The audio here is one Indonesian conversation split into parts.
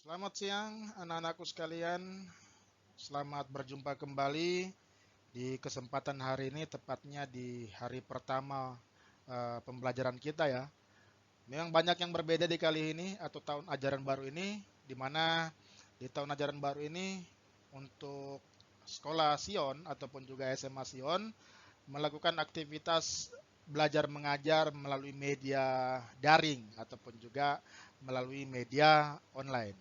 Selamat siang anak-anakku sekalian. Selamat berjumpa kembali di kesempatan hari ini, tepatnya di hari pertama pembelajaran kita ya. Memang banyak yang berbeda di kali ini atau tahun ajaran baru ini, di mana di tahun ajaran baru ini untuk sekolah Sion ataupun juga SMA Sion melakukan aktivitas belajar mengajar melalui media daring ataupun juga melalui media online.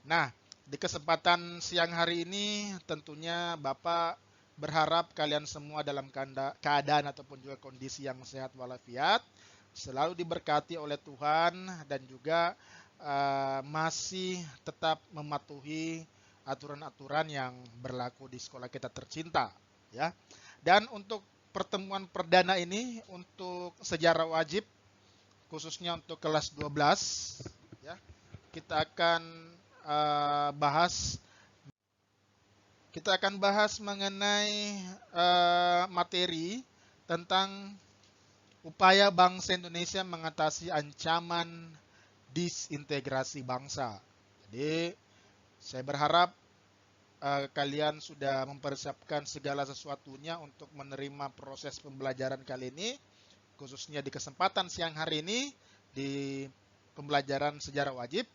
Nah, di kesempatan siang hari ini tentunya Bapak berharap kalian semua dalam keadaan ataupun juga kondisi yang sehat walafiat, selalu diberkati oleh Tuhan dan juga masih tetap mematuhi aturan-aturan yang berlaku di sekolah kita tercinta, ya. Dan untuk pertemuan perdana ini untuk sejarah wajib khususnya untuk kelas 12, ya, kita akan bahas mengenai materi tentang upaya bangsa Indonesia mengatasi ancaman disintegrasi bangsa. Jadi saya berharap kalian sudah mempersiapkan segala sesuatunya untuk menerima proses pembelajaran kali ini, khususnya di kesempatan siang hari ini di pembelajaran sejarah wajib,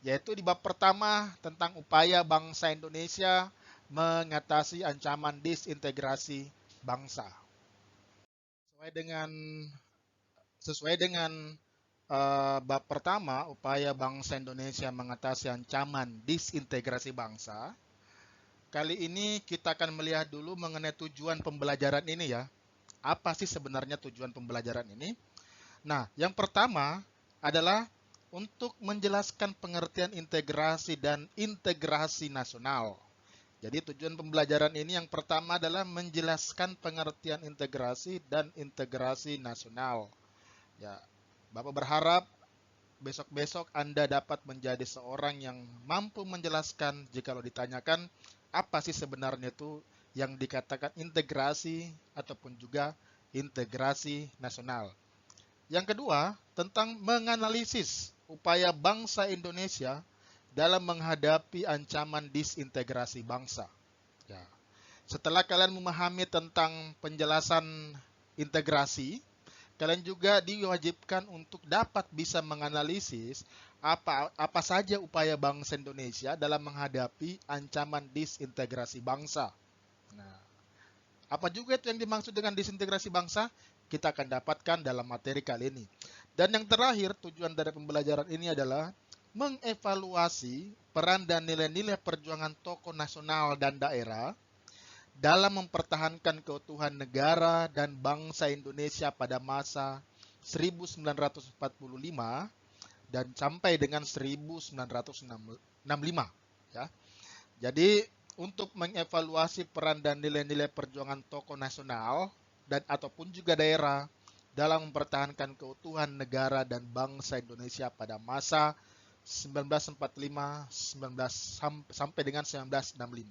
yaitu di bab pertama tentang upaya bangsa Indonesia mengatasi ancaman disintegrasi bangsa. Sesuai dengan bab pertama, upaya bangsa Indonesia mengatasi ancaman disintegrasi bangsa. Kali ini kita akan melihat dulu mengenai tujuan pembelajaran ini ya. Apa sih sebenarnya tujuan pembelajaran ini? Nah, yang pertama adalah untuk menjelaskan pengertian integrasi dan integrasi nasional. Jadi tujuan pembelajaran ini yang pertama adalah menjelaskan pengertian integrasi dan integrasi nasional. Ya, Bapak berharap besok-besok Anda dapat menjadi seorang yang mampu menjelaskan jikalau ditanyakan apa sih sebenarnya itu yang dikatakan integrasi ataupun juga integrasi nasional. Yang kedua, tentang menganalisis upaya bangsa Indonesia dalam menghadapi ancaman disintegrasi bangsa. Ya. Setelah kalian memahami tentang penjelasan integrasi, kalian juga diwajibkan untuk dapat bisa menganalisis apa saja upaya bangsa Indonesia dalam menghadapi ancaman disintegrasi bangsa. Nah, apa juga itu yang dimaksud dengan disintegrasi bangsa? Kita akan dapatkan dalam materi kali ini. Dan yang terakhir, tujuan dari pembelajaran ini adalah mengevaluasi peran dan nilai-nilai perjuangan tokoh nasional dan daerah dalam mempertahankan keutuhan negara dan bangsa Indonesia pada masa 1945 dan sampai dengan 1965, ya. Jadi untuk mengevaluasi peran dan nilai-nilai perjuangan tokoh nasional dan ataupun juga daerah dalam mempertahankan keutuhan negara dan bangsa Indonesia pada masa 1945 sampai dengan 1965.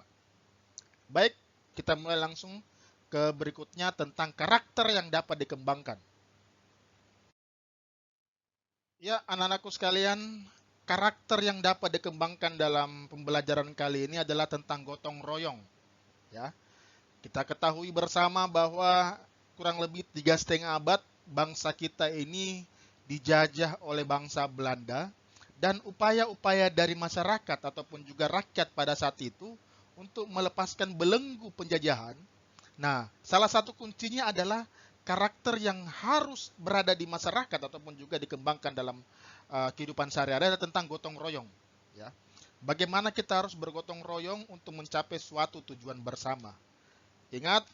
Baik, kita mulai langsung ke berikutnya tentang karakter yang dapat dikembangkan. Ya, anak-anakku sekalian, karakter yang dapat dikembangkan dalam pembelajaran kali ini adalah tentang gotong royong. Ya, kita ketahui bersama bahwa kurang lebih 3,5 abad bangsa kita ini dijajah oleh bangsa Belanda dan upaya-upaya dari masyarakat ataupun juga rakyat pada saat itu untuk melepaskan belenggu penjajahan. Nah, salah satu kuncinya adalah karakter yang harus berada di masyarakat ataupun juga dikembangkan dalam kehidupan sehari-hari adalah tentang gotong royong. Ya, bagaimana kita harus bergotong royong untuk mencapai suatu tujuan bersama. Ingat,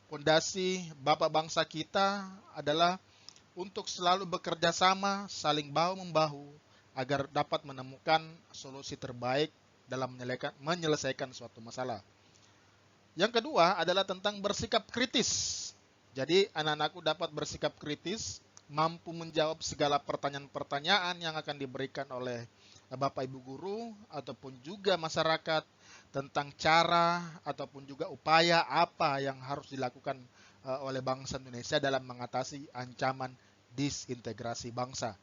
fondasi Bapak bangsa kita adalah untuk selalu bekerja sama, saling bahu-membahu, agar dapat menemukan solusi terbaik dalam menyelesaikan suatu masalah. Yang kedua adalah tentang bersikap kritis. Jadi anak-anakku dapat bersikap kritis, mampu menjawab segala pertanyaan-pertanyaan yang akan diberikan oleh Bapak Ibu Guru ataupun juga masyarakat tentang cara ataupun juga upaya apa yang harus dilakukan oleh bangsa Indonesia dalam mengatasi ancaman disintegrasi bangsa.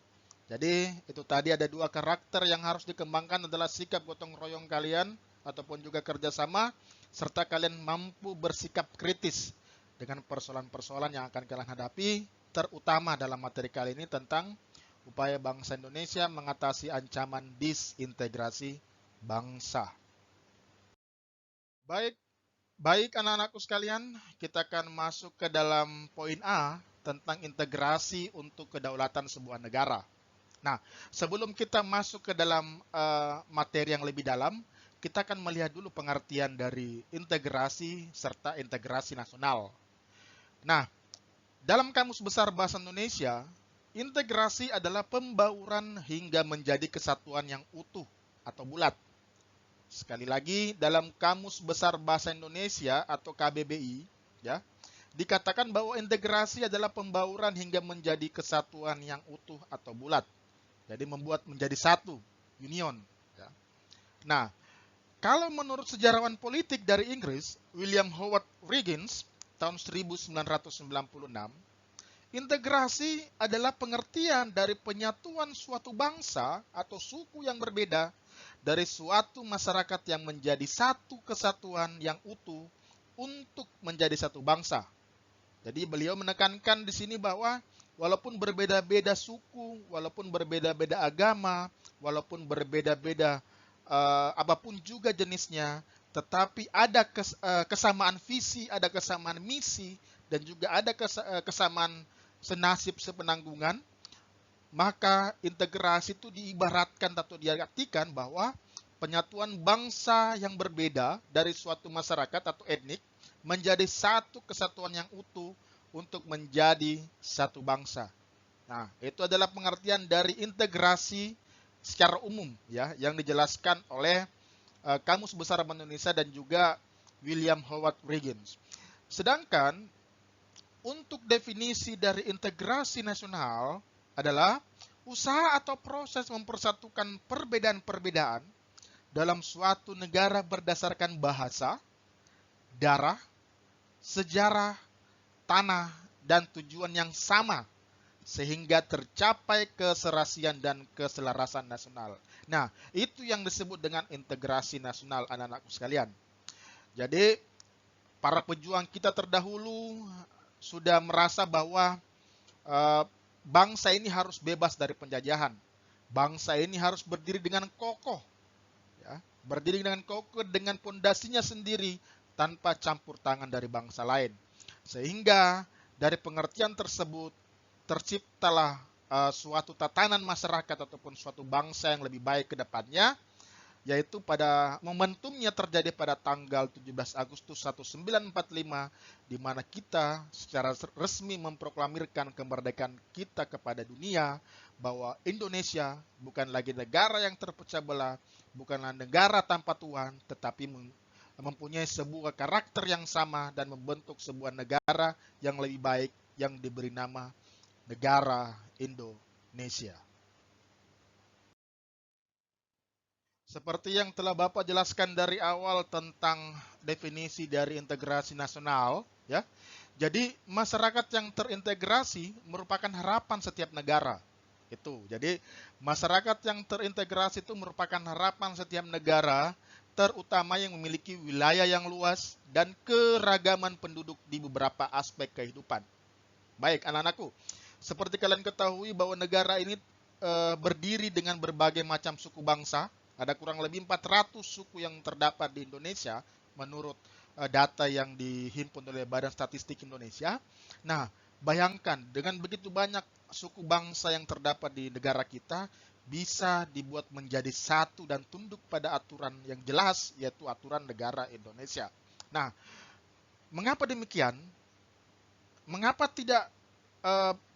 Jadi itu tadi ada dua karakter yang harus dikembangkan adalah sikap gotong royong kalian ataupun juga kerjasama, serta kalian mampu bersikap kritis dengan persoalan-persoalan yang akan kalian hadapi, terutama dalam materi kali ini tentang upaya bangsa Indonesia mengatasi ancaman disintegrasi bangsa. Baik, baik anak-anakku sekalian, kita akan masuk ke dalam poin A tentang integrasi untuk kedaulatan sebuah negara. Nah, sebelum kita masuk ke dalam materi yang lebih dalam, kita akan melihat dulu pengertian dari integrasi serta integrasi nasional. Nah, dalam Kamus Besar Bahasa Indonesia, integrasi adalah pembauran hingga menjadi kesatuan yang utuh atau bulat. Sekali lagi, dalam Kamus Besar Bahasa Indonesia atau KBBI, ya, dikatakan bahwa integrasi adalah pembauran hingga menjadi kesatuan yang utuh atau bulat. Jadi membuat menjadi satu, union. Ya. Nah, kalau menurut sejarawan politik dari Inggris, William Howard Riggins, tahun 1996, integrasi adalah pengertian dari penyatuan suatu bangsa atau suku yang berbeda dari suatu masyarakat yang menjadi satu kesatuan yang utuh untuk menjadi satu bangsa. Jadi beliau menekankan di sini bahwa walaupun berbeda-beda suku, walaupun berbeda-beda agama, walaupun berbeda-beda apapun juga jenisnya, tetapi ada kesamaan visi, ada kesamaan misi, dan juga ada kesamaan senasib sepenanggungan, maka integrasi itu diibaratkan atau diartikan bahwa penyatuan bangsa yang berbeda dari suatu masyarakat atau etnik menjadi satu kesatuan yang utuh untuk menjadi satu bangsa. Nah, itu adalah pengertian dari integrasi secara umum ya yang dijelaskan oleh Kamus Besar Bahasa Indonesia dan juga William Howard Riggins. Sedangkan untuk definisi dari integrasi nasional adalah usaha atau proses mempersatukan perbedaan-perbedaan dalam suatu negara berdasarkan bahasa, darah, sejarah, tanah, dan tujuan yang sama sehingga tercapai keserasian dan keselarasan nasional. Nah, itu yang disebut dengan integrasi nasional anak-anakku sekalian. Jadi, para pejuang kita terdahulu sudah merasa bahwa bangsa ini harus bebas dari penjajahan. Bangsa ini harus berdiri dengan kokoh, ya, berdiri dengan kokoh dengan pondasinya sendiri tanpa campur tangan dari bangsa lain. Sehingga dari pengertian tersebut terciptalah suatu tatanan masyarakat ataupun suatu bangsa yang lebih baik ke depannya, yaitu pada momentumnya terjadi pada tanggal 17 Agustus 1945, di mana kita secara resmi memproklamirkan kemerdekaan kita kepada dunia, bahwa Indonesia bukan lagi negara yang terpecah belah, bukanlah negara tanpa Tuhan, tetapi mempunyai sebuah karakter yang sama dan membentuk sebuah negara yang lebih baik yang diberi nama negara Indonesia. Seperti yang telah Bapak jelaskan dari awal tentang definisi dari integrasi nasional, ya. Jadi masyarakat yang terintegrasi merupakan harapan setiap negara. Itu. Jadi masyarakat yang terintegrasi itu merupakan harapan setiap negara, terutama yang memiliki wilayah yang luas dan keragaman penduduk di beberapa aspek kehidupan. Baik, anak-anakku, seperti kalian ketahui bahwa negara ini berdiri dengan berbagai macam suku bangsa. Ada kurang lebih 400 suku yang terdapat di Indonesia menurut data yang dihimpun oleh Badan Statistik Indonesia. Nah, bayangkan dengan begitu banyak suku bangsa yang terdapat di negara kita, bisa dibuat menjadi satu dan tunduk pada aturan yang jelas, yaitu aturan negara Indonesia. Nah, mengapa demikian? Mengapa tidak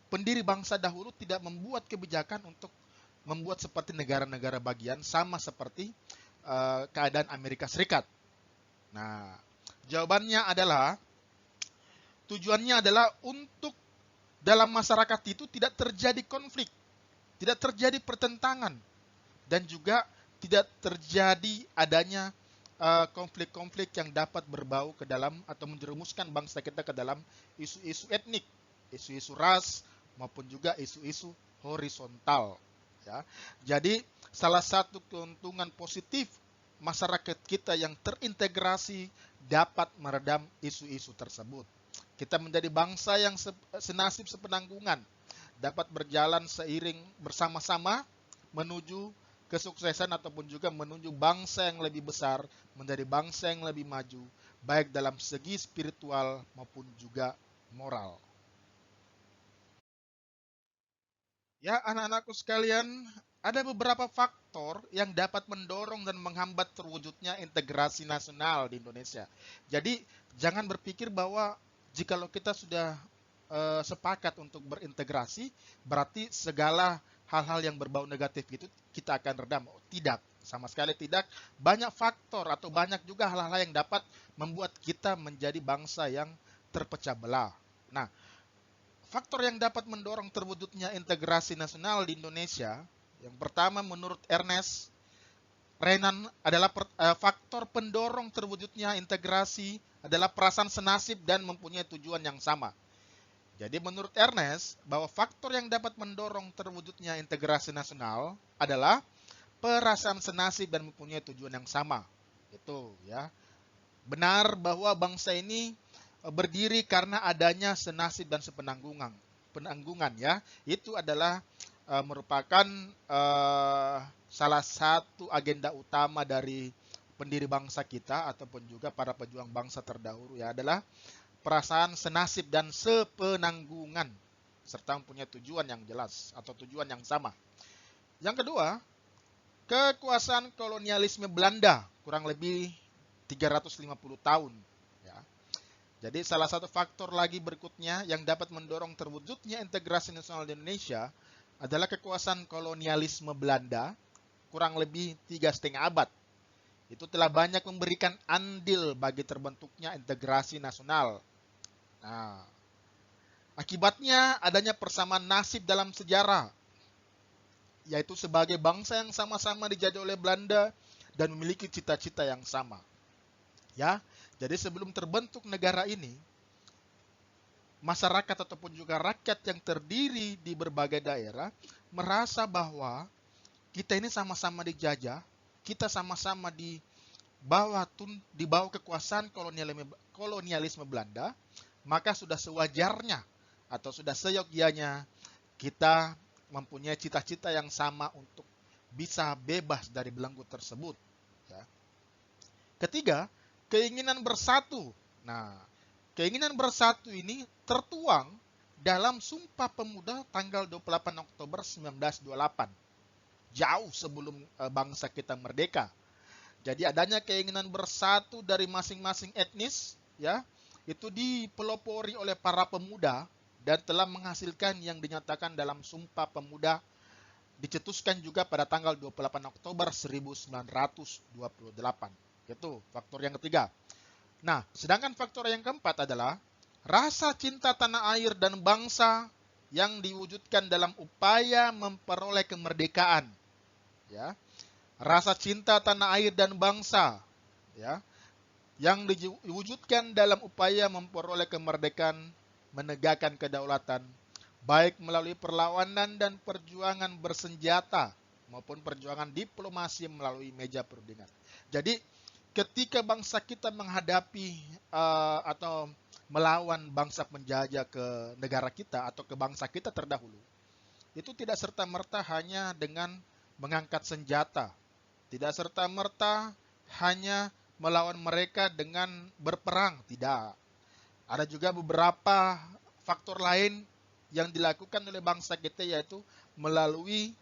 pendiri bangsa dahulu tidak membuat kebijakan untuk membuat seperti negara-negara bagian, sama seperti keadaan Amerika Serikat? Nah, jawabannya adalah, tujuannya adalah untuk dalam masyarakat itu tidak terjadi konflik, tidak terjadi pertentangan, dan juga tidak terjadi adanya konflik-konflik yang dapat berbau ke dalam atau menjerumuskan bangsa kita ke dalam isu-isu etnik, isu-isu ras, maupun juga isu-isu horizontal. Ya. Jadi salah satu keuntungan positif masyarakat kita yang terintegrasi dapat meredam isu-isu tersebut. Kita menjadi bangsa yang senasib sepenanggungan, dapat berjalan seiring bersama-sama menuju kesuksesan ataupun juga menuju bangsa yang lebih besar, menjadi bangsa yang lebih maju, baik dalam segi spiritual maupun juga moral. Ya, anak-anakku sekalian, ada beberapa faktor yang dapat mendorong dan menghambat terwujudnya integrasi nasional di Indonesia. Jadi, jangan berpikir bahwa jikalau kita sudah sepakat untuk berintegrasi, berarti segala hal-hal yang berbau negatif itu kita akan redam. Oh, tidak, sama sekali tidak. Banyak faktor atau banyak juga hal-hal yang dapat membuat kita menjadi bangsa yang terpecah belah. Nah, faktor yang dapat mendorong terwujudnya integrasi nasional di Indonesia, yang pertama menurut Ernest Renan adalah faktor pendorong terwujudnya integrasi adalah perasaan senasib dan mempunyai tujuan yang sama. Jadi menurut Ernest, bahwa faktor yang dapat mendorong terwujudnya integrasi nasional adalah perasaan senasib dan mempunyai tujuan yang sama. Itu ya. Benar bahwa bangsa ini berdiri karena adanya senasib dan sepenanggungan. Penanggungan ya, itu adalah merupakan salah satu agenda utama dari pendiri bangsa kita ataupun juga para pejuang bangsa terdahulu ya, adalah perasaan senasib dan sepenanggungan serta mempunyai tujuan yang jelas atau tujuan yang sama. Yang kedua, kekuasaan kolonialisme Belanda kurang lebih 350 tahun. Ya. Jadi salah satu faktor lagi berikutnya yang dapat mendorong terwujudnya integrasi nasional di Indonesia adalah kekuasaan kolonialisme Belanda kurang lebih 3,5 abad. Itu telah banyak memberikan andil bagi terbentuknya integrasi nasional. Nah, akibatnya adanya persamaan nasib dalam sejarah, yaitu sebagai bangsa yang sama-sama dijajah oleh Belanda dan memiliki cita-cita yang sama. Ya, jadi sebelum terbentuk negara ini, masyarakat ataupun juga rakyat yang terdiri di berbagai daerah merasa bahwa kita ini sama-sama dijajah, kita sama-sama di bawah kekuasaan kolonialisme Belanda, maka sudah sewajarnya atau sudah seyogyanya kita mempunyai cita-cita yang sama untuk bisa bebas dari belenggu tersebut. Ya. Ketiga, keinginan bersatu. Nah, keinginan bersatu ini tertuang dalam Sumpah Pemuda tanggal 28 Oktober 1928. Jauh sebelum bangsa kita merdeka. Jadi adanya keinginan bersatu dari masing-masing etnis, ya, itu dipelopori oleh para pemuda dan telah menghasilkan yang dinyatakan dalam Sumpah Pemuda, dicetuskan juga pada tanggal 28 Oktober 1928. Itu faktor yang ketiga. Nah, sedangkan faktor yang keempat adalah rasa cinta tanah air dan bangsa yang diwujudkan dalam upaya memperoleh kemerdekaan. Ya, rasa cinta tanah air dan bangsa, ya, yang diwujudkan dalam upaya memperoleh kemerdekaan, menegakkan kedaulatan, baik melalui perlawanan dan perjuangan bersenjata maupun perjuangan diplomasi melalui meja perundingan. Jadi ketika bangsa kita menghadapi atau melawan bangsa penjajah ke negara kita atau ke bangsa kita terdahulu, itu tidak serta-merta hanya dengan mengangkat senjata, tidak serta-merta hanya melawan mereka dengan berperang, tidak. Ada juga beberapa faktor lain yang dilakukan oleh bangsa kita, yaitu melalui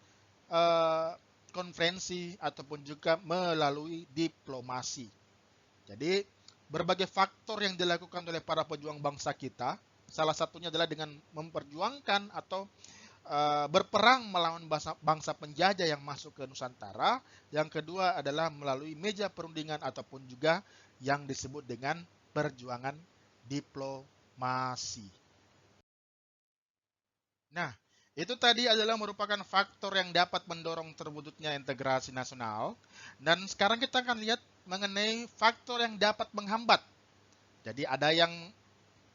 konferensi ataupun juga melalui diplomasi. Jadi berbagai faktor yang dilakukan oleh para pejuang bangsa kita, salah satunya adalah dengan memperjuangkan atau berperang melawan bangsa penjajah yang masuk ke Nusantara. Yang kedua adalah melalui meja perundingan ataupun juga yang disebut dengan perjuangan diplomasi. Nah, itu tadi adalah merupakan faktor yang dapat mendorong terwujudnya integrasi nasional. Dan sekarang kita akan lihat mengenai faktor yang dapat menghambat. Jadi ada yang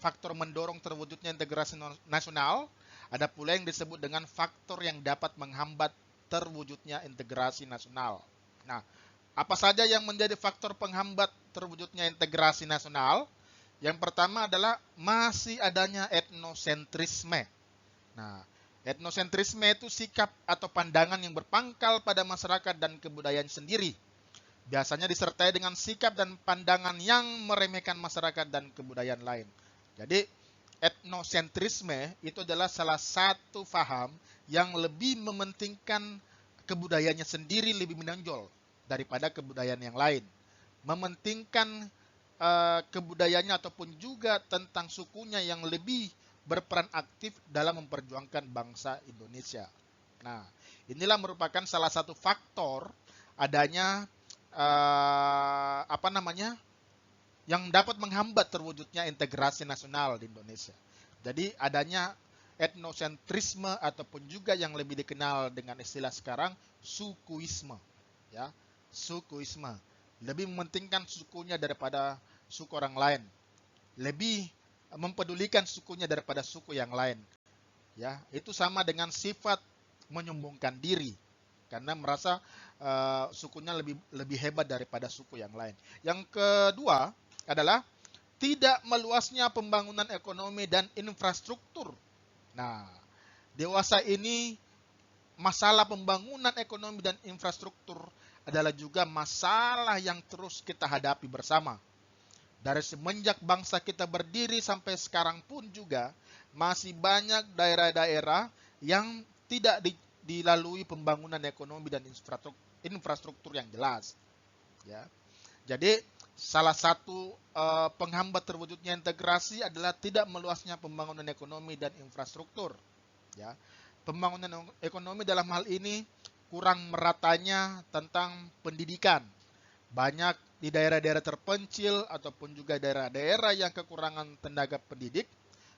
faktor mendorong terwujudnya integrasi nasional, ada pula yang disebut dengan faktor yang dapat menghambat terwujudnya integrasi nasional. Nah, apa saja yang menjadi faktor penghambat terwujudnya integrasi nasional? Yang pertama adalah masih adanya etnosentrisme. Nah, etnosentrisme itu sikap atau pandangan yang berpangkal pada masyarakat dan kebudayaan sendiri. Biasanya disertai dengan sikap dan pandangan yang meremehkan masyarakat dan kebudayaan lain. Jadi, etnosentrisme itu adalah salah satu faham yang lebih mementingkan kebudayaannya sendiri lebih menonjol daripada kebudayaan yang lain. Mementingkan kebudayaannya ataupun juga tentang sukunya yang lebih berperan aktif dalam memperjuangkan bangsa Indonesia. Nah, inilah merupakan salah satu faktor adanya yang dapat menghambat terwujudnya integrasi nasional di Indonesia. Jadi adanya etnosentrisme ataupun juga yang lebih dikenal dengan istilah sekarang sukuisme, ya, sukuisme. Lebih mementingkan sukunya daripada suku orang lain, lebih mempedulikan sukunya daripada suku yang lain. Ya, itu sama dengan sifat menyombongkan diri karena merasa sukunya lebih hebat daripada suku yang lain. Yang kedua adalah tidak meluasnya pembangunan ekonomi dan infrastruktur. Nah, dewasa ini masalah pembangunan ekonomi dan infrastruktur adalah juga masalah yang terus kita hadapi bersama. Dari semenjak bangsa kita berdiri sampai sekarang pun juga masih banyak daerah-daerah yang tidak dilalui pembangunan ekonomi dan infrastruktur yang jelas. Ya. Jadi salah satu penghambat terwujudnya integrasi adalah tidak meluasnya pembangunan ekonomi dan infrastruktur. Ya. Pembangunan ekonomi dalam hal ini kurang meratanya tentang pendidikan. Banyak di daerah-daerah terpencil ataupun juga daerah-daerah yang kekurangan tenaga pendidik,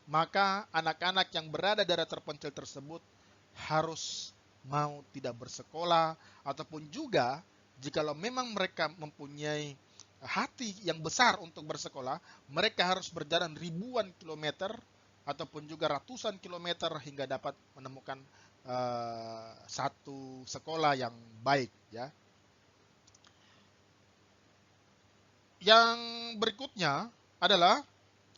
maka anak-anak yang berada di daerah terpencil tersebut harus mau tidak bersekolah ataupun juga jikalau memang mereka mempunyai hati yang besar untuk bersekolah, mereka harus berjalan ribuan kilometer ataupun juga ratusan kilometer hingga dapat menemukan satu sekolah yang baik, ya. Yang berikutnya adalah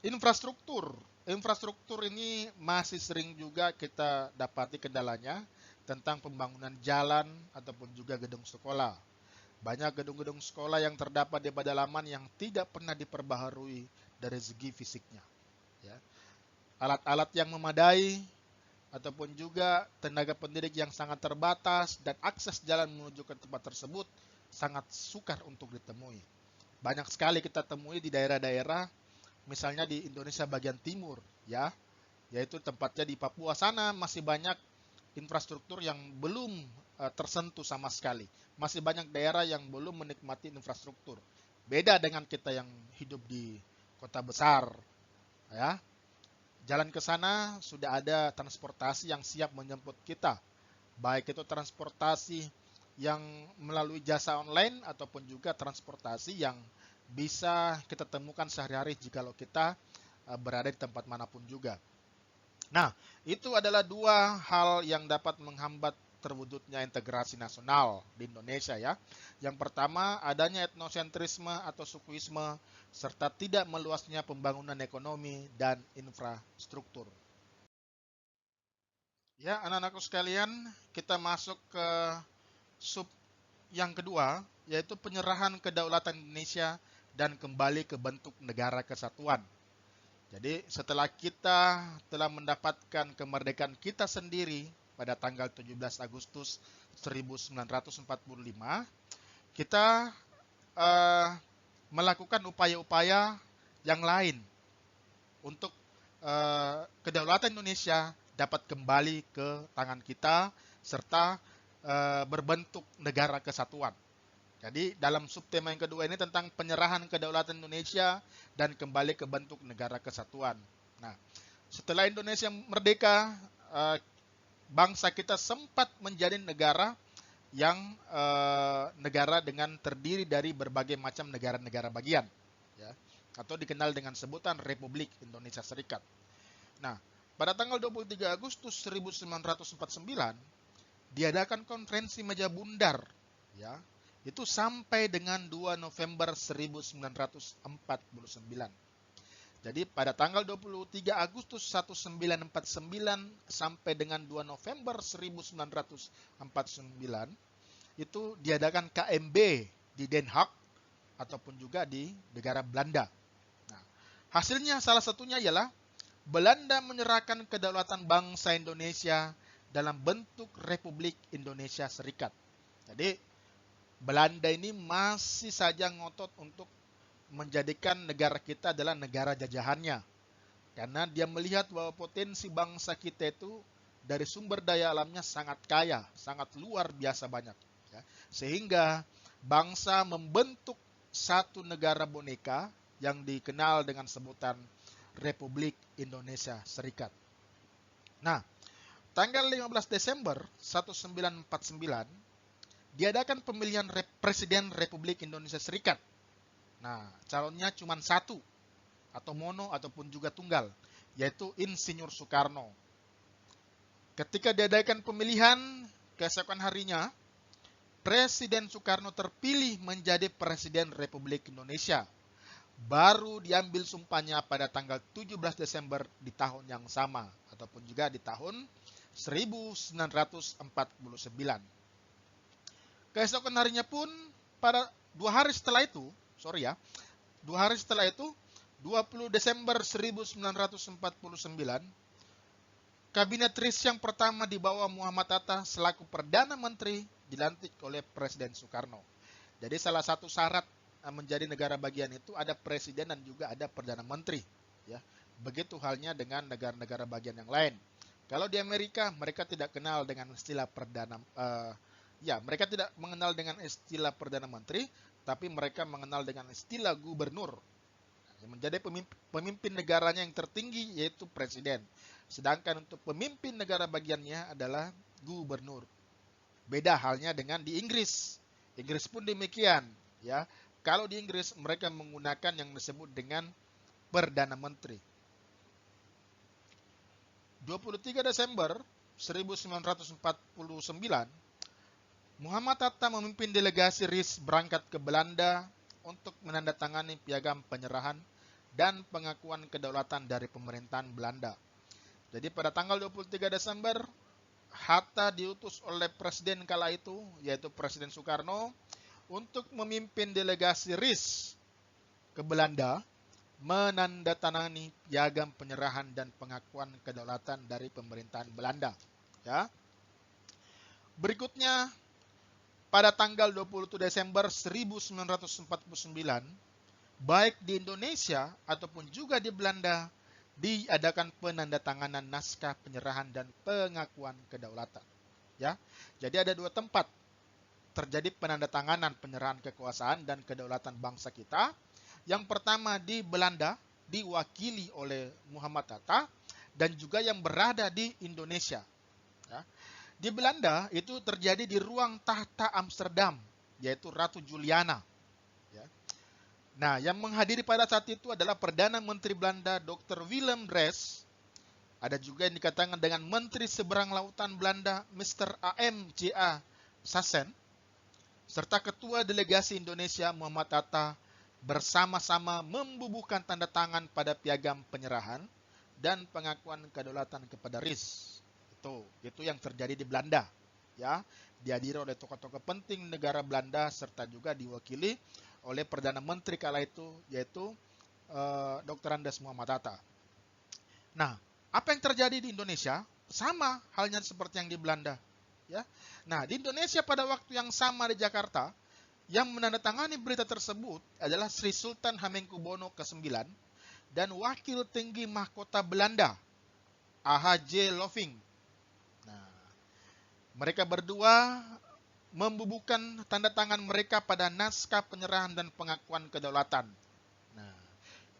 infrastruktur. Infrastruktur ini masih sering juga kita dapati kendalanya tentang pembangunan jalan ataupun juga gedung sekolah. Banyak gedung-gedung sekolah yang terdapat di pedalaman yang tidak pernah diperbaharui dari segi fisiknya. Ya. Alat-alat yang memadai ataupun juga tenaga pendidik yang sangat terbatas dan akses jalan menuju ke tempat tersebut sangat sukar untuk ditemui. Banyak sekali kita temui di daerah-daerah, misalnya di Indonesia bagian timur, ya, yaitu tempatnya di Papua sana masih banyak infrastruktur yang belum tersentuh sama sekali. Masih banyak daerah yang belum menikmati infrastruktur. Beda dengan kita yang hidup di kota besar, ya. Jalan ke sana sudah ada transportasi yang siap menjemput kita. Baik itu transportasi yang melalui jasa online ataupun juga transportasi yang bisa kita temukan sehari-hari jikalau kita berada di tempat manapun juga. Nah, itu adalah dua hal yang dapat menghambat terwujudnya integrasi nasional di Indonesia, ya. Yang pertama, adanya etnosentrisme atau sukuisme serta tidak meluasnya pembangunan ekonomi dan infrastruktur. Ya, anak-anakku sekalian, kita masuk ke sub yang kedua, yaitu penyerahan kedaulatan Indonesia dan kembali ke bentuk negara kesatuan. Jadi setelah kita telah mendapatkan kemerdekaan kita sendiri pada tanggal 17 Agustus 1945, kita melakukan upaya-upaya yang lain untuk kedaulatan Indonesia dapat kembali ke tangan kita serta berbentuk negara kesatuan. Jadi dalam subtema yang kedua ini tentang penyerahan kedaulatan Indonesia dan kembali ke bentuk negara kesatuan. Nah, setelah Indonesia merdeka, bangsa kita sempat menjadi negara yang negara dengan terdiri dari berbagai macam negara-negara bagian, ya, atau dikenal dengan sebutan Republik Indonesia Serikat. Nah, pada tanggal 23 Agustus 1949, diadakan konferensi meja bundar, ya. Itu sampai dengan 2 November 1949. Jadi pada tanggal 23 Agustus 1949 sampai dengan 2 November 1949 itu diadakan KMB di Den Haag ataupun juga di negara Belanda. Nah, hasilnya salah satunya ialah Belanda menyerahkan kedaulatan bangsa Indonesia dalam bentuk Republik Indonesia Serikat. Jadi Belanda ini masih saja ngotot untuk menjadikan negara kita adalah negara jajahannya. Karena dia melihat bahwa potensi bangsa kita itu dari sumber daya alamnya sangat kaya, sangat luar biasa banyak. Ya. Sehingga bangsa membentuk satu negara boneka yang dikenal dengan sebutan Republik Indonesia Serikat. Nah, tanggal 15 Desember 1949 diadakan pemilihan Presiden Republik Indonesia Serikat. Nah, calonnya cuma satu, atau mono ataupun juga tunggal, yaitu Insinyur Soekarno. Ketika diadakan pemilihan, keesokan harinya, Presiden Soekarno terpilih menjadi Presiden Republik Indonesia. Baru diambil sumpahnya pada tanggal 17 Desember di tahun yang sama, ataupun juga di tahun 1949. Keesokan harinya pun, pada 2 hari setelah itu, 20 Desember 1949, Kabinet RIS yang pertama di bawah Muhammad Hatta selaku Perdana Menteri dilantik oleh Presiden Soekarno. Jadi salah satu syarat menjadi negara bagian itu ada presiden dan juga ada Perdana Menteri. Ya. Begitu halnya dengan negara-negara bagian yang lain. Kalau di Amerika, mereka tidak kenal dengan istilah mereka tidak mengenal dengan istilah Perdana Menteri, tapi mereka mengenal dengan istilah gubernur. Yang menjadi pemimpin negaranya yang tertinggi yaitu presiden. Sedangkan untuk pemimpin negara bagiannya adalah gubernur. Beda halnya dengan di Inggris. Inggris pun demikian, ya. Kalau di Inggris mereka menggunakan yang disebut dengan Perdana Menteri. 23 Desember 1949, Muhammad Hatta memimpin delegasi RIS berangkat ke Belanda untuk menandatangani piagam penyerahan dan pengakuan kedaulatan dari pemerintahan Belanda. Jadi pada tanggal 23 Desember, Hatta diutus oleh Presiden kala itu, yaitu Presiden Soekarno, untuk memimpin delegasi RIS ke Belanda, menandatangani piagam penyerahan dan pengakuan kedaulatan dari pemerintahan Belanda. Ya. Berikutnya, pada tanggal 27 Desember 1949, baik di Indonesia ataupun juga di Belanda, diadakan penandatanganan naskah penyerahan dan pengakuan kedaulatan. Ya, jadi ada 2 tempat terjadi penandatanganan penyerahan kekuasaan dan kedaulatan bangsa kita. Yang pertama di Belanda, diwakili oleh Muhammad Hatta, dan juga yang berada di Indonesia. Ya. Di Belanda itu terjadi di ruang tahta Amsterdam, yaitu Ratu Juliana. Ya. Nah, yang menghadiri pada saat itu adalah Perdana Menteri Belanda Dr. Willem Drees. Ada juga yang dikatakan dengan Menteri Seberang Lautan Belanda Mr. A.M. J.A. Sassen, serta Ketua Delegasi Indonesia Muhammad Hatta bersama-sama membubuhkan tanda tangan pada piagam penyerahan dan pengakuan kedaulatan kepada RIS. Itu yang terjadi di Belanda. Ya, dihadiri oleh tokoh-tokoh penting negara Belanda serta juga diwakili oleh Perdana Menteri kala itu, yaitu Dr. Andes Muhammad Hatta. Nah, apa yang terjadi di Indonesia sama halnya seperti yang di Belanda. Ya, nah di Indonesia pada waktu yang sama di Jakarta, yang menandatangani berita tersebut adalah Sri Sultan Hamengkubuwono ke-9 dan Wakil Tinggi Mahkota Belanda, A.H.J. Loving. Nah, mereka berdua membubuhkan tanda tangan mereka pada naskah penyerahan dan pengakuan kedaulatan. Nah,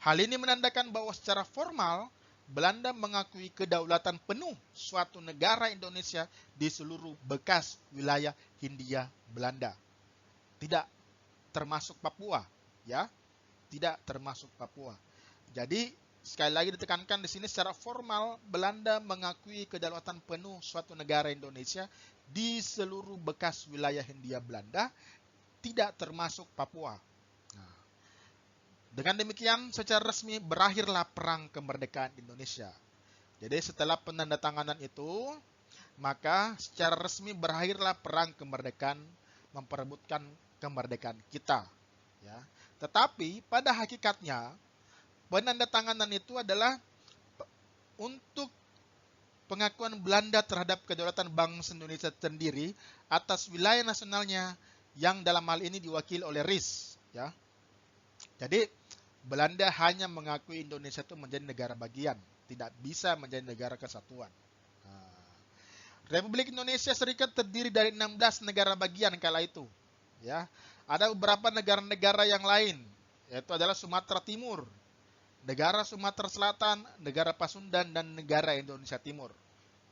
hal ini menandakan bahwa secara formal Belanda mengakui kedaulatan penuh suatu negara Indonesia di seluruh bekas wilayah Hindia Belanda. Tidak termasuk Papua, ya. Tidak termasuk Papua. Jadi sekali lagi ditekankan di sini secara formal Belanda mengakui kedaulatan penuh suatu negara Indonesia di seluruh bekas wilayah Hindia Belanda, tidak termasuk Papua. Nah, dengan demikian, secara resmi berakhirlah Perang Kemerdekaan Indonesia. Jadi setelah penandatanganan itu, maka secara resmi berakhirlah Perang Kemerdekaan, memperebutkan kemerdekaan kita. Ya. Tetapi pada hakikatnya, penandatanganan itu adalah untuk pengakuan Belanda terhadap kedaulatan bangsa Indonesia sendiri atas wilayah nasionalnya yang dalam hal ini diwakili oleh RIS. Ya. Jadi Belanda hanya mengakui Indonesia itu menjadi negara bagian, tidak bisa menjadi negara kesatuan. Nah, Republik Indonesia Serikat terdiri dari 16 negara bagian kala itu. Ya, ada beberapa negara-negara yang lain, yaitu adalah Sumatera Timur, negara Sumatera Selatan, negara Pasundan, dan negara Indonesia Timur.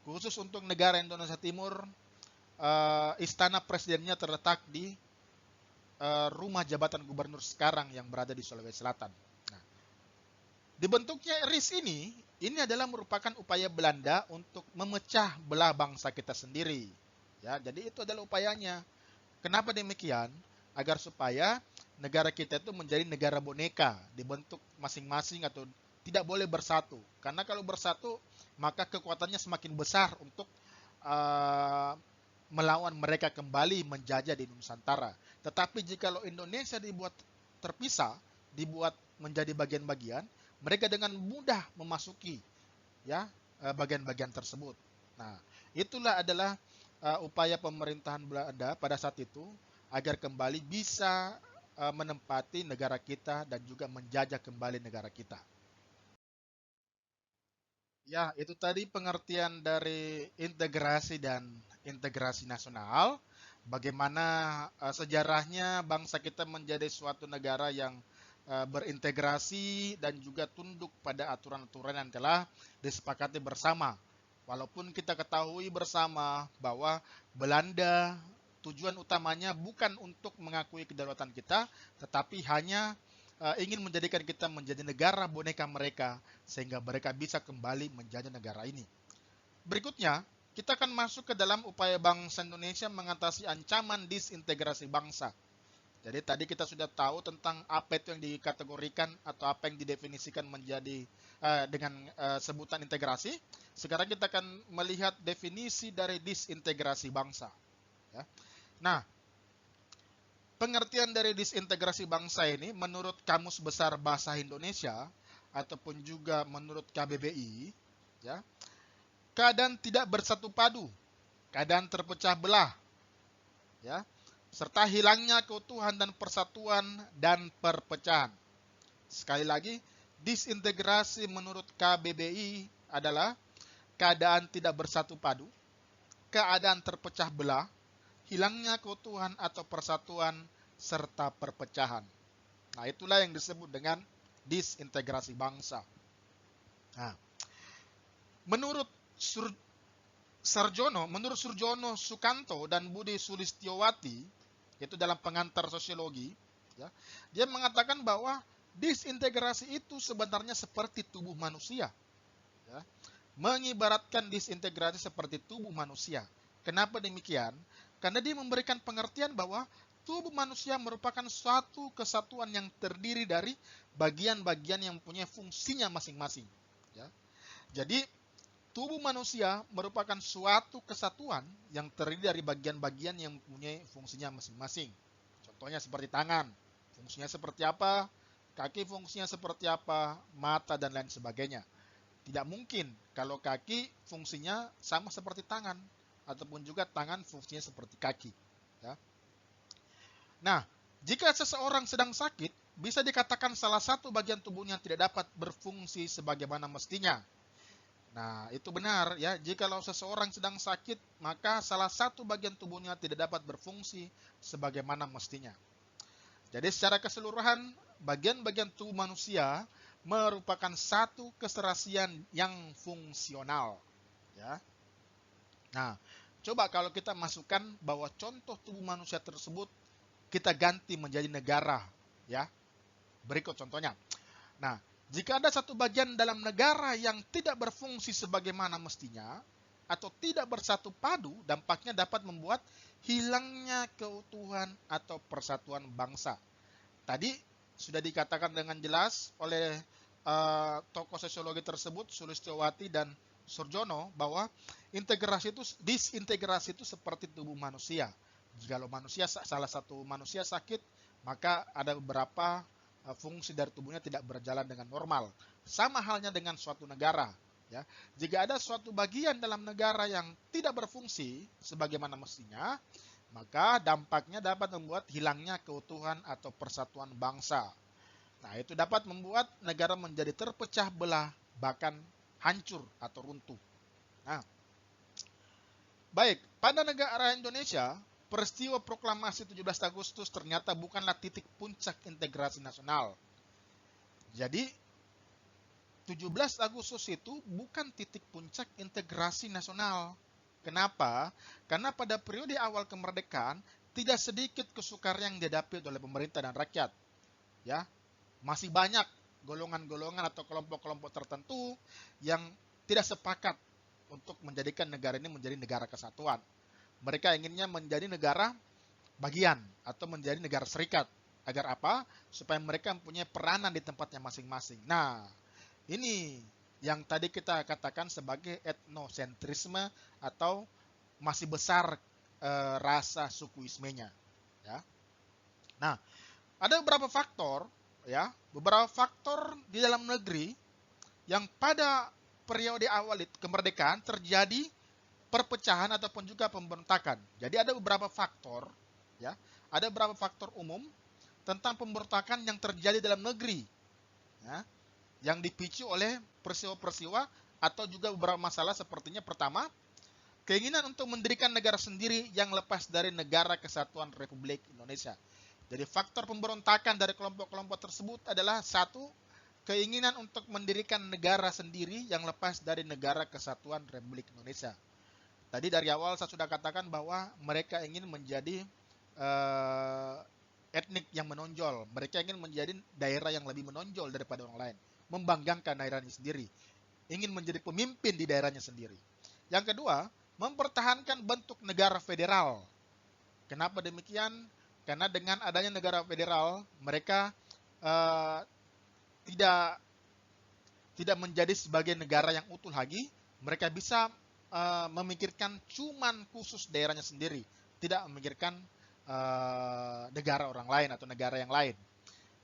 Khusus untuk negara Indonesia Timur, istana presidennya terletak di rumah jabatan gubernur sekarang yang berada di Sulawesi Selatan. Nah, dibentuknya RIS ini adalah merupakan upaya Belanda untuk memecah belah bangsa kita sendiri. Ya, jadi itu adalah upayanya. Kenapa demikian? Agar supaya negara kita itu menjadi negara boneka, dibentuk masing-masing atau tidak boleh bersatu. Karena kalau bersatu, maka kekuatannya semakin besar untuk uh, melawan mereka kembali menjajah di Nusantara. Tetapi jikalau Indonesia dibuat terpisah, dibuat menjadi bagian-bagian, mereka dengan mudah memasuki ya bagian-bagian tersebut. Nah, itulah adalah upaya pemerintahan Belanda pada saat itu agar kembali bisa menempati negara kita dan juga menjajah kembali negara kita. Ya, itu tadi pengertian dari integrasi dan integrasi nasional. Bagaimana sejarahnya bangsa kita menjadi suatu negara yang berintegrasi dan juga tunduk pada aturan-aturan yang telah disepakati bersama. Walaupun kita ketahui bersama bahwa Belanda tujuan utamanya bukan untuk mengakui kedaulatan kita, tetapi hanya ingin menjadikan kita menjadi negara boneka mereka sehingga mereka bisa kembali menjadi negara ini. Berikutnya, kita akan masuk ke dalam upaya bangsa Indonesia mengatasi ancaman disintegrasi bangsa. Jadi tadi kita sudah tahu tentang apa itu yang dikategorikan atau apa yang didefinisikan menjadi dengan sebutan integrasi. Sekarang kita akan melihat definisi dari disintegrasi bangsa. Ya. Nah, pengertian dari disintegrasi bangsa ini menurut Kamus Besar Bahasa Indonesia ataupun juga menurut KBBI, ya, keadaan tidak bersatu padu, keadaan terpecah belah, ya, serta hilangnya keutuhan dan persatuan dan perpecahan. Sekali lagi, disintegrasi menurut KBBI adalah keadaan tidak bersatu padu, keadaan terpecah belah, hilangnya keutuhan atau persatuan, serta perpecahan. Nah, itulah yang disebut dengan disintegrasi bangsa. Nah, menurut menurut Surjono Sukanto dan Budi Sulistyowati, yaitu dalam pengantar sosiologi, ya, dia mengatakan bahwa disintegrasi itu sebenarnya seperti tubuh manusia. Ya, mengibaratkan disintegrasi seperti tubuh manusia. Kenapa demikian? Karena dia memberikan pengertian bahwa tubuh manusia merupakan suatu kesatuan yang terdiri dari bagian-bagian yang mempunyai fungsinya masing-masing. Ya. Jadi tubuh manusia merupakan suatu kesatuan yang terdiri dari bagian-bagian yang mempunyai fungsinya masing-masing. Contohnya seperti tangan, fungsinya seperti apa, kaki fungsinya seperti apa, mata dan lain sebagainya. Tidak mungkin kalau kaki fungsinya sama seperti tangan, ataupun juga tangan fungsinya seperti kaki. Ya. Nah, jika seseorang sedang sakit, bisa dikatakan salah satu bagian tubuhnya tidak dapat berfungsi sebagaimana mestinya. Nah, itu benar ya. Jikalau seseorang sedang sakit, maka salah satu bagian tubuhnya tidak dapat berfungsi sebagaimana mestinya. Jadi secara keseluruhan, bagian-bagian tubuh manusia merupakan satu keserasian yang fungsional. Ya. Nah, coba kalau kita masukkan bahwa contoh tubuh manusia tersebut kita ganti menjadi negara, ya. Berikut contohnya. Nah, jika ada satu bagian dalam negara yang tidak berfungsi sebagaimana mestinya, atau tidak bersatu padu, dampaknya dapat membuat hilangnya keutuhan atau persatuan bangsa. Tadi sudah dikatakan dengan jelas oleh tokoh sosiologi tersebut, Sulistyowati dan Surjono, bahwa disintegrasi itu seperti tubuh manusia. Jikalau salah satu manusia sakit, maka ada beberapa fungsi dari tubuhnya tidak berjalan dengan normal. Sama halnya dengan suatu negara. Ya, jika ada suatu bagian dalam negara yang tidak berfungsi sebagaimana mestinya, maka dampaknya dapat membuat hilangnya keutuhan atau persatuan bangsa. Nah, itu dapat membuat negara menjadi terpecah belah, bahkan hancur atau runtuh. Nah, baik, pada negara Indonesia, peristiwa proklamasi 17 Agustus ternyata bukanlah titik puncak integrasi nasional. Jadi, 17 Agustus itu bukan titik puncak integrasi nasional. Kenapa? Karena pada periode awal kemerdekaan, tidak sedikit kesukaran yang dihadapi oleh pemerintah dan rakyat. Ya, masih banyak golongan-golongan atau kelompok-kelompok tertentu yang tidak sepakat untuk menjadikan negara ini menjadi negara kesatuan. Mereka inginnya menjadi negara bagian atau menjadi negara serikat. Agar apa? Supaya mereka mempunyai peranan di tempatnya masing-masing. Nah, ini yang tadi kita katakan sebagai etnosentrisme atau masih besar rasa sukuismenya. Ya. Nah, ada beberapa faktor, ya, beberapa faktor di dalam negeri yang pada periode awal kemerdekaan terjadi perpecahan ataupun juga pemberontakan. Jadi ada beberapa faktor, ya, ada beberapa faktor umum tentang pemberontakan yang terjadi dalam negeri, ya, yang dipicu oleh peristiwa-peristiwa atau juga beberapa masalah sepertinya pertama, keinginan untuk mendirikan negara sendiri yang lepas dari negara kesatuan Republik Indonesia. Jadi faktor pemberontakan dari kelompok-kelompok tersebut adalah satu, keinginan untuk mendirikan negara sendiri yang lepas dari negara kesatuan Republik Indonesia. Tadi dari awal saya sudah katakan bahwa mereka ingin menjadi etnik yang menonjol. Mereka ingin menjadi daerah yang lebih menonjol daripada orang lain. Membanggakan daerahnya sendiri. Ingin menjadi pemimpin di daerahnya sendiri. Yang kedua, mempertahankan bentuk negara federal. Kenapa demikian? Karena dengan adanya negara federal, mereka tidak menjadi sebagai negara yang utuh lagi. Mereka bisa memikirkan cuman khusus daerahnya sendiri, tidak memikirkan negara orang lain atau negara yang lain.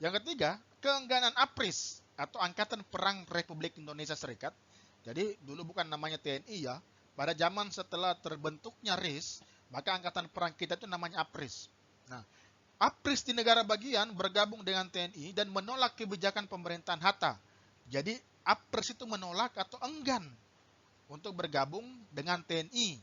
Yang ketiga, keengganan APRIS atau Angkatan Perang Republik Indonesia Serikat. Jadi dulu bukan namanya TNI ya. Pada zaman setelah terbentuknya RIS, maka Angkatan Perang kita itu namanya APRIS. Nah, APRIS di negara bagian bergabung dengan TNI dan menolak kebijakan pemerintahan Hatta. Jadi APRIS itu menolak atau enggan untuk bergabung dengan TNI,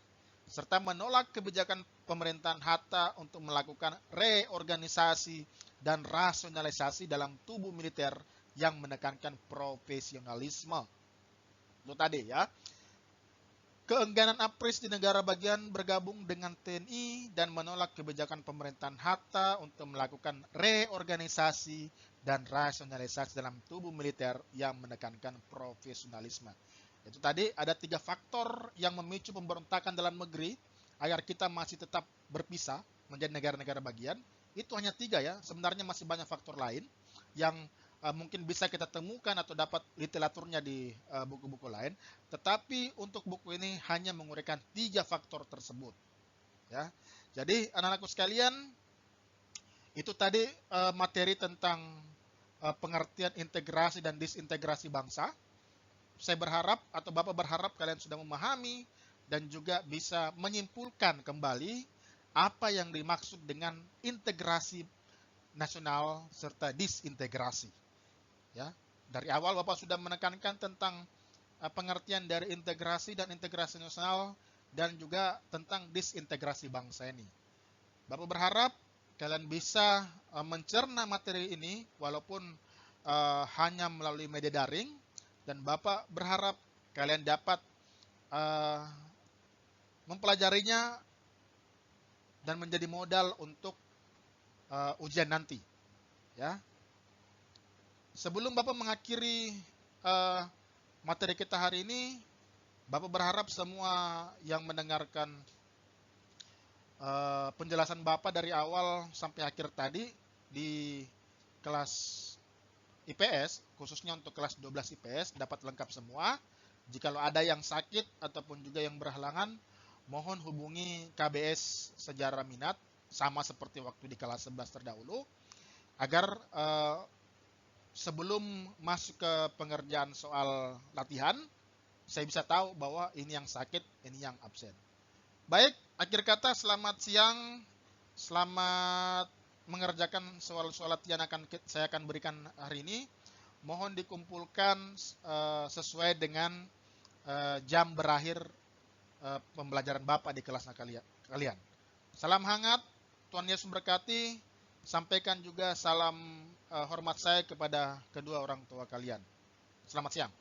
serta menolak kebijakan pemerintahan Hatta untuk melakukan reorganisasi dan rasionalisasi dalam tubuh militer yang menekankan profesionalisme. Itu tadi ya. Keengganan APRIS di negara bagian bergabung dengan TNI dan menolak kebijakan pemerintahan Hatta untuk melakukan reorganisasi dan rasionalisasi dalam tubuh militer yang menekankan profesionalisme. Itu tadi ada 3 faktor yang memicu pemberontakan dalam negeri agar kita masih tetap berpisah menjadi negara-negara bagian. Itu hanya 3 ya, sebenarnya masih banyak faktor lain yang mungkin bisa kita temukan atau dapat literaturnya di buku-buku lain. Tetapi untuk buku ini hanya menguraikan 3 faktor tersebut. Ya, jadi anak-anakku sekalian, itu tadi materi tentang pengertian integrasi dan disintegrasi bangsa. Saya berharap atau Bapak berharap kalian sudah memahami dan juga bisa menyimpulkan kembali apa yang dimaksud dengan integrasi nasional serta disintegrasi. Ya, dari awal Bapak sudah menekankan tentang pengertian dari integrasi dan integrasi nasional dan juga tentang disintegrasi bangsa ini. Bapak berharap kalian bisa mencerna materi ini walaupun hanya melalui media daring, dan Bapak berharap kalian dapat mempelajarinya dan menjadi modal untuk ujian nanti. Ya. Sebelum Bapak mengakhiri materi kita hari ini, Bapak berharap semua yang mendengarkan penjelasan Bapak dari awal sampai akhir tadi di kelas IPS, khususnya untuk kelas 12 IPS, dapat lengkap semua. Jikalau ada yang sakit ataupun juga yang berhalangan, mohon hubungi KBS Sejarah Minat, sama seperti waktu di kelas 11 terdahulu, agar sebelum masuk ke pengerjaan soal latihan, saya bisa tahu bahwa ini yang sakit, ini yang absen. Baik, akhir kata selamat siang, selamat mengerjakan soal-soal latihan saya akan berikan hari ini. Mohon dikumpulkan sesuai dengan jam berakhir pembelajaran Bapak di kelas kalian. Salam hangat, Tuhan Yesus berkati. Sampaikan juga salam hormat saya kepada kedua orang tua kalian. Selamat siang.